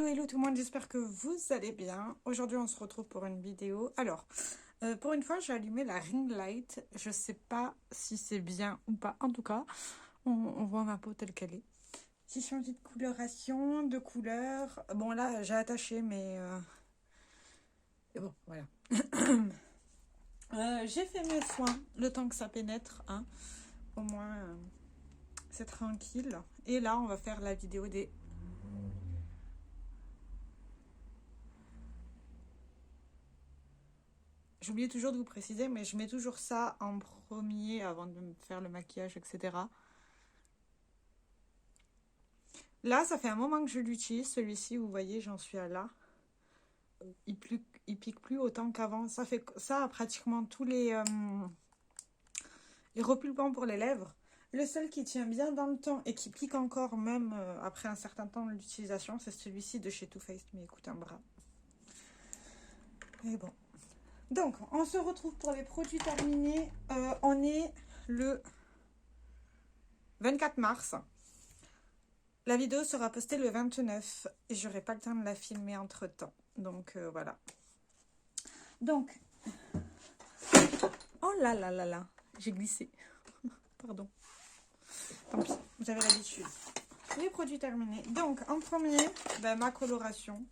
Hello tout le monde, j'espère que vous allez bien. Aujourd'hui, on se retrouve pour une vidéo. Alors, pour une fois, j'ai allumé la ring light. Je sais pas si c'est bien ou pas. En tout cas, on voit ma peau telle qu'elle est. J'ai changé de coloration, de couleur. Bon, là, j'ai attaché, mais bon, voilà. J'ai fait mes soins le temps que ça pénètre. Hein. Au moins, c'est tranquille. Et là, on va faire la vidéo des... J'oublie toujours de vous préciser, mais je mets toujours ça en premier avant de me faire le maquillage, etc. Là, ça fait un moment que je l'utilise. Celui-ci, vous voyez, j'en suis à là. Il pique plus autant qu'avant. Ça fait ça pratiquement tous les repulpants pour les lèvres. Le seul qui tient bien dans le temps et qui pique encore même après un certain temps d'utilisation, c'est celui-ci de chez Too Faced. Mais écoute, un bras. Et bon. Donc, on se retrouve pour les produits terminés. On est le 24 mars. La vidéo sera postée le 29 et j'aurai pas le temps de la filmer entre temps. Donc, voilà. Donc, oh là là là là, j'ai glissé. Pardon. Tant pis, vous avez l'habitude. Les produits terminés. Donc, en premier, ma coloration.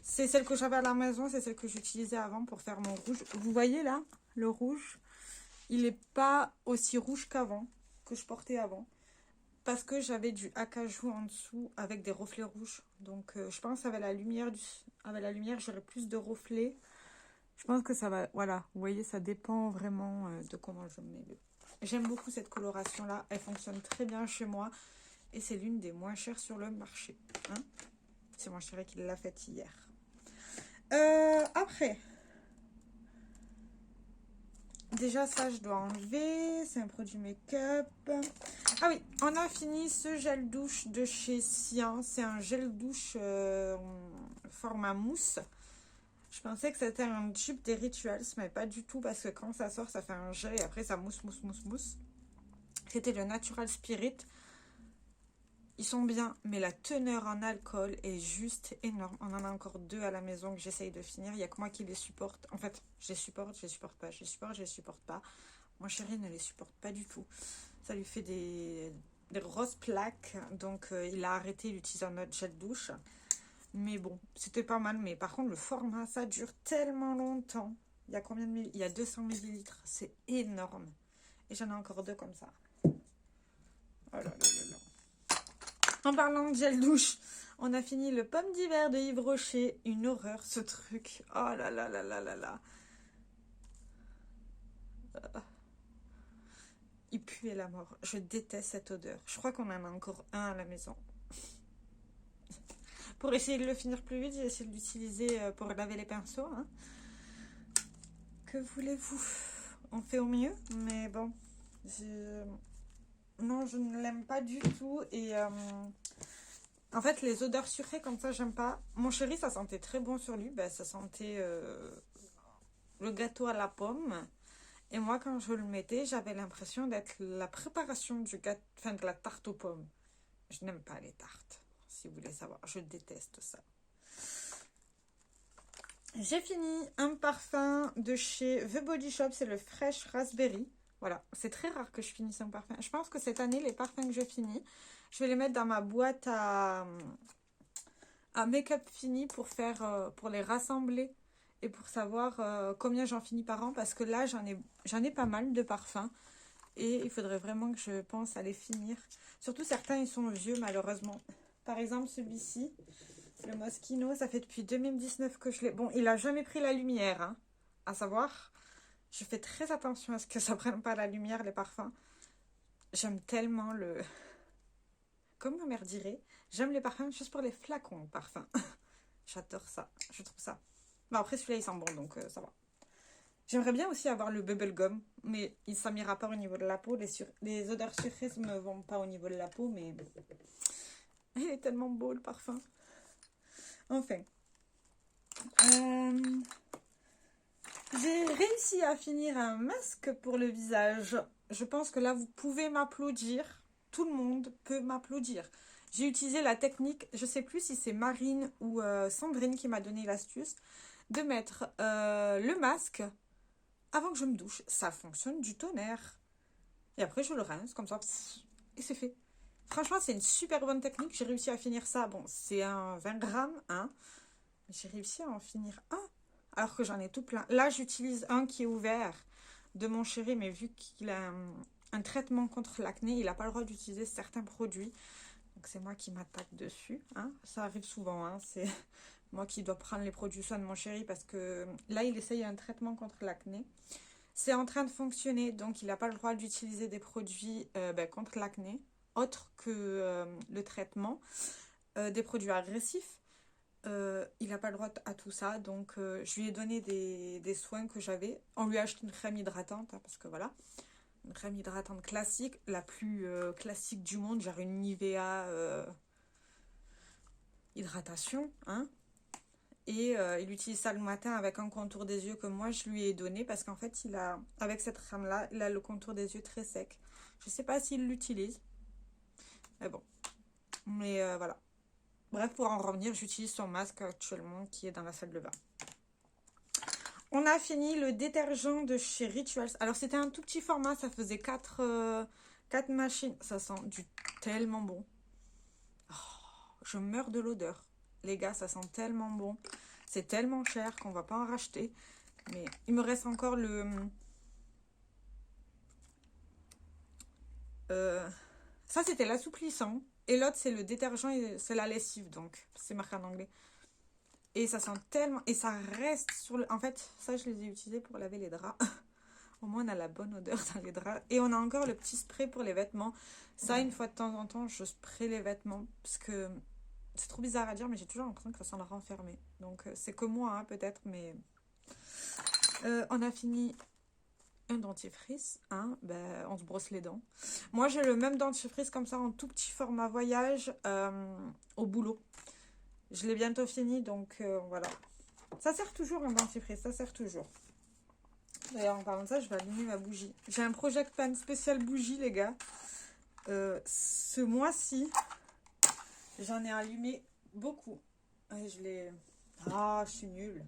C'est celle que j'avais à la maison, c'est celle que j'utilisais avant pour faire mon rouge. Vous voyez là, le rouge, il n'est pas aussi rouge qu'avant, que je portais avant. Parce que j'avais du acajou en dessous avec des reflets rouges. Donc, je pense qu'avec la lumière, j'aurai plus de reflets. Je pense que ça va, voilà, vous voyez, ça dépend vraiment de comment je mets le... J'aime beaucoup cette coloration-là, elle fonctionne très bien chez moi. Et c'est l'une des moins chères sur le marché. Hein, c'est mon chéri qui l'a faite hier. Après, déjà ça je dois enlever, c'est un produit make-up. Ah oui, on a fini ce gel douche de chez Sian. C'est un gel douche format mousse. Je pensais que c'était un dupe des Rituals, mais pas du tout parce que quand ça sort, ça fait un gel et après ça mousse. C'était le Natural Spirit. Ils sont bien, mais la teneur en alcool est juste énorme. On en a encore 2 à la maison que j'essaye de finir. Il n'y a que moi qui les supporte. En fait, je les supporte pas. Je les supporte pas. Mon chéri ne les supporte pas du tout. Ça lui fait des grosses plaques. Donc, il a arrêté d'utiliser notre gel douche. Mais bon, c'était pas mal. Mais par contre, le format, ça dure tellement longtemps. Il y a combien de millilitres? Il y a 200 millilitres. C'est énorme. Et j'en ai encore 2 comme ça. Oh là là là là. En parlant de gel douche, on a fini le pomme d'hiver de Yves Rocher. Une horreur ce truc. Oh là là là là là là. Il puait la mort. Je déteste cette odeur. Je crois qu'on en a encore un à la maison. Pour essayer de le finir plus vite, j'ai essayé de l'utiliser pour laver les pinceaux. Hein. Que voulez-vous? On fait au mieux, mais bon. Non, je ne l'aime pas du tout. Et en fait, les odeurs sucrées comme ça, j'aime pas. Mon chéri, ça sentait très bon sur lui. Ça sentait le gâteau à la pomme. Et moi, quand je le mettais, j'avais l'impression d'être la préparation du gâteau, enfin de la tarte aux pommes. Je n'aime pas les tartes, si vous voulez savoir. Je déteste ça. J'ai fini un parfum de chez The Body Shop. C'est le Fresh Raspberry. Voilà, c'est très rare que je finisse un parfum. Je pense que cette année, les parfums que je finis, je vais les mettre dans ma boîte à make-up fini pour pour les rassembler et pour savoir combien j'en finis par an. Parce que là, j'en ai pas mal de parfums et il faudrait vraiment que je pense à les finir. Surtout certains, ils sont vieux malheureusement. Par exemple, celui-ci, le Moschino, ça fait depuis 2019 que je l'ai. Bon, il a jamais pris la lumière, hein, à savoir... Je fais très attention à ce que ça prenne pas la lumière, les parfums. J'aime tellement le... Comme ma mère dirait, j'aime les parfums juste pour les flacons de parfum. J'adore ça, je trouve ça. Bon, après, celui-là, il sent bon, donc ça va. J'aimerais bien aussi avoir le bubblegum, mais ça m'ira pas au niveau de la peau. Les odeurs sucrées ne me vont pas au niveau de la peau, mais... Il est tellement beau, le parfum. Enfin. J'ai réussi à finir un masque pour le visage. Je pense que là, vous pouvez m'applaudir. Tout le monde peut m'applaudir. J'ai utilisé la technique, je sais plus si c'est Marine ou Sandrine qui m'a donné l'astuce, de mettre le masque avant que je me douche. Ça fonctionne du tonnerre. Et après, je le rince comme ça. Et c'est fait. Franchement, c'est une super bonne technique. J'ai réussi à finir ça. Bon, c'est un 20 grammes, hein. Mais j'ai réussi à en finir un. Alors que j'en ai tout plein. Là, j'utilise un qui est ouvert de mon chéri. Mais vu qu'il a un traitement contre l'acné, il n'a pas le droit d'utiliser certains produits. Donc, c'est moi qui m'attaque dessus. Hein. Ça arrive souvent. Hein. C'est moi qui dois prendre les produits soins de mon chéri. Parce que là, il essaye un traitement contre l'acné. C'est en train de fonctionner, donc il n'a pas le droit d'utiliser des produits contre l'acné, autres que le traitement, des produits agressifs. Il n'a pas le droit à tout ça, donc je lui ai donné des soins que j'avais. On lui a acheté une crème hydratante, hein, parce que voilà, une crème hydratante classique, la plus classique du monde, genre une Nivea hydratation, hein. Et il utilise ça le matin avec un contour des yeux que moi je lui ai donné parce qu'en fait il a, avec cette crème là, il a le contour des yeux très sec. Je sais pas s'il l'utilise, mais bon. Mais voilà. Bref, pour en revenir, j'utilise son masque actuellement qui est dans la salle de bain. On a fini le détergent de chez Rituals. Alors c'était un tout petit format, ça faisait 4 machines. Ça sent tellement bon. Oh, je meurs de l'odeur. Les gars, ça sent tellement bon. C'est tellement cher qu'on va pas en racheter. Mais il me reste encore le... ça, c'était l'assouplissant. Et l'autre, c'est le détergent et c'est la lessive. Donc, c'est marqué en anglais. Et ça sent tellement... Et ça reste sur le... En fait, ça, je les ai utilisés pour laver les draps. Au moins, on a la bonne odeur dans les draps. Et on a encore le petit spray pour les vêtements. Ça, une fois de temps en temps, je spray les vêtements. Parce que... c'est trop bizarre à dire, mais j'ai toujours l'impression que ça sent le renfermé. Donc, c'est que moi, hein, peut-être, mais... on a fini un dentifrice. Hein, on se brosse les dents. Moi, j'ai le même dentifrice comme ça, en tout petit format voyage, au boulot. Je l'ai bientôt fini, donc voilà. Ça sert toujours, un dentifrice, ça sert toujours. D'ailleurs, en parlant de ça, je vais allumer ma bougie. J'ai un Project Pan spécial bougie, les gars. Ce mois-ci... j'en ai allumé beaucoup. Et je l'ai... ah, je suis nulle.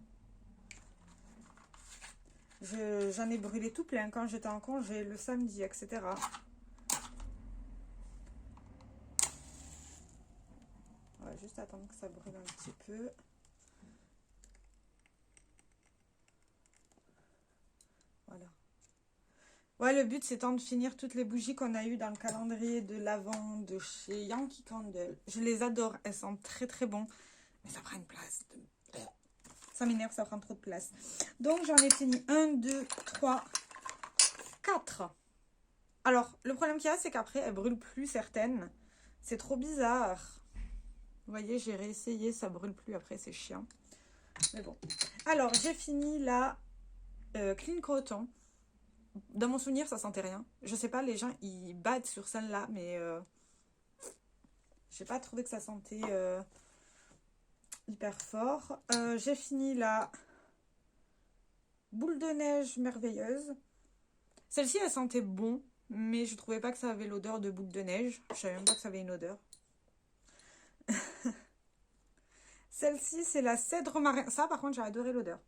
J'en ai brûlé tout plein quand j'étais en congé, le samedi, etc. On va juste attendre que ça brûle un petit peu. Voilà. Ouais, le but, c'est de finir toutes les bougies qu'on a eues dans le calendrier de l'Avent de chez Yankee Candle. Je les adore, elles sentent très très bon. Mais ça prend une place. Ça m'énerve, ça prend trop de place. Donc, j'en ai fini 1, 2, 3, 4. Alors, le problème qu'il y a, c'est qu'après, elles brûlent plus certaines. C'est trop bizarre. Vous voyez, j'ai réessayé, ça brûle plus après, c'est chiant. Mais bon. Alors, j'ai fini la Clean Coton. Dans mon souvenir, ça sentait rien. Je sais pas, les gens, ils battent sur celle-là, mais j'ai pas trouvé que ça sentait hyper fort. J'ai fini la boule de neige merveilleuse. Celle-ci, elle sentait bon, mais je trouvais pas que ça avait l'odeur de boule de neige. Je savais même pas que ça avait une odeur. Celle-ci, c'est la cèdre marin. Ça, par contre, j'ai adoré l'odeur.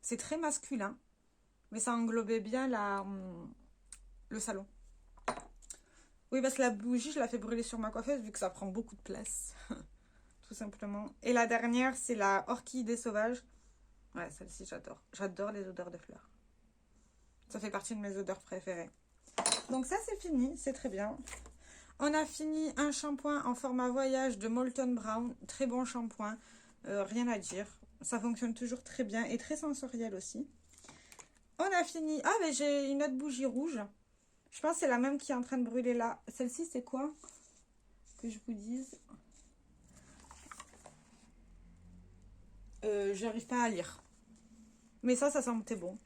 C'est très masculin, mais ça englobait bien le salon. Oui, parce que la bougie, je la fais brûler sur ma coiffeuse, vu que ça prend beaucoup de place. Tout simplement. Et la dernière, c'est la orchidée sauvage. Ouais, celle-ci, j'adore. J'adore les odeurs de fleurs. Ça fait partie de mes odeurs préférées. Donc ça, c'est fini. C'est très bien. On a fini un shampoing en format voyage de Molton Brown. Très bon shampoing. Rien à dire. Ça fonctionne toujours très bien et très sensoriel aussi. On a fini... ah, mais j'ai une autre bougie rouge. Je pense que c'est la même qui est en train de brûler là. Celle-ci, c'est quoi? Que je vous dise. J'arrive pas à lire. Mais ça sentait bon.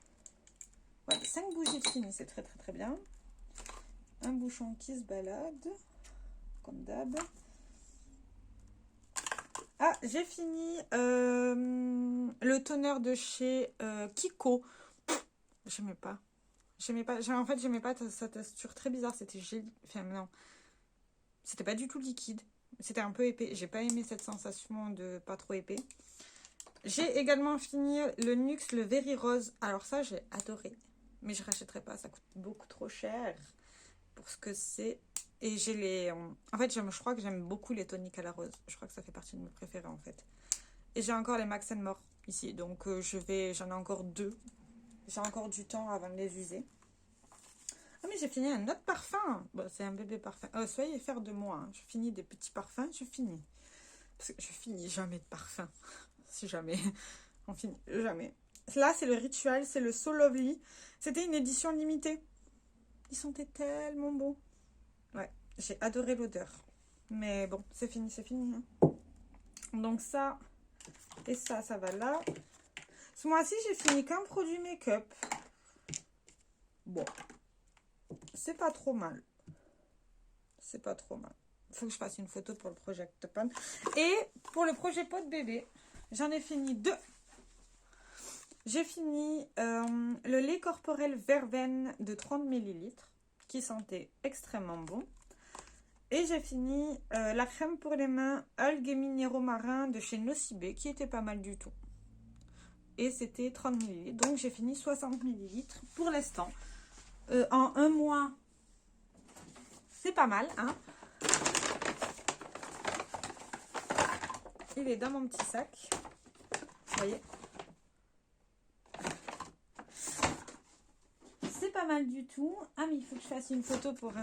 Ouais, 5 bougies de fini, c'est très très très bien. Un bouchon qui se balade. Comme d'hab. Ah, j'ai fini le toner de chez Kiko. J'aimais pas. En fait, j'aimais pas sa texture très bizarre. C'était gel. Enfin, non. C'était pas du tout liquide. C'était un peu épais. J'ai pas aimé cette sensation de pas trop épais. J'ai également fini le NYX, le Very Rose. Alors ça, j'ai adoré. Mais je rachèterai pas. Ça coûte beaucoup trop cher pour ce que c'est. Et j'ai les... En fait, je crois que j'aime beaucoup les toniques à la rose. Je crois que ça fait partie de mes préférés, en fait. Et j'ai encore les Max More ici. Donc, j'en ai encore 2. J'ai encore du temps avant de les user. Ah, mais j'ai fini un autre parfum. Bon, c'est un bébé parfum. Oh, soyez fiers de moi. Hein. Je finis des petits parfums, je finis. Parce que je finis jamais de parfum. Si jamais. On finit jamais. Là, c'est le Ritual, c'est le So Lovely. C'était une édition limitée. Ils sentaient tellement beaux. Ouais, j'ai adoré l'odeur. Mais bon, c'est fini, c'est fini. Hein. Donc ça et ça va là. Ce mois-ci, j'ai fini qu'un produit make-up. Bon, c'est pas trop mal. C'est pas trop mal. Il faut que je fasse une photo pour le Project Pan. Et pour le projet pot bébé, j'en ai fini 2. J'ai fini le lait corporel Verveine de 30 ml qui sentait extrêmement bon. Et j'ai fini la crème pour les mains algues et minéraux marins de chez Nocibé qui était pas mal du tout. Et c'était 30 ml. Donc j'ai fini 60 ml pour l'instant. En un mois, c'est pas mal, hein. Il est dans mon petit sac. Vous voyez. C'est pas mal du tout. Ah, mais il faut que je fasse une photo faut que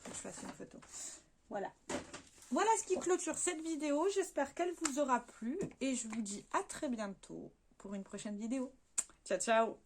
je fasse une photo. Voilà. Voilà ce qui clôture cette vidéo. J'espère qu'elle vous aura plu. Et je vous dis à très bientôt pour une prochaine vidéo. Ciao, ciao!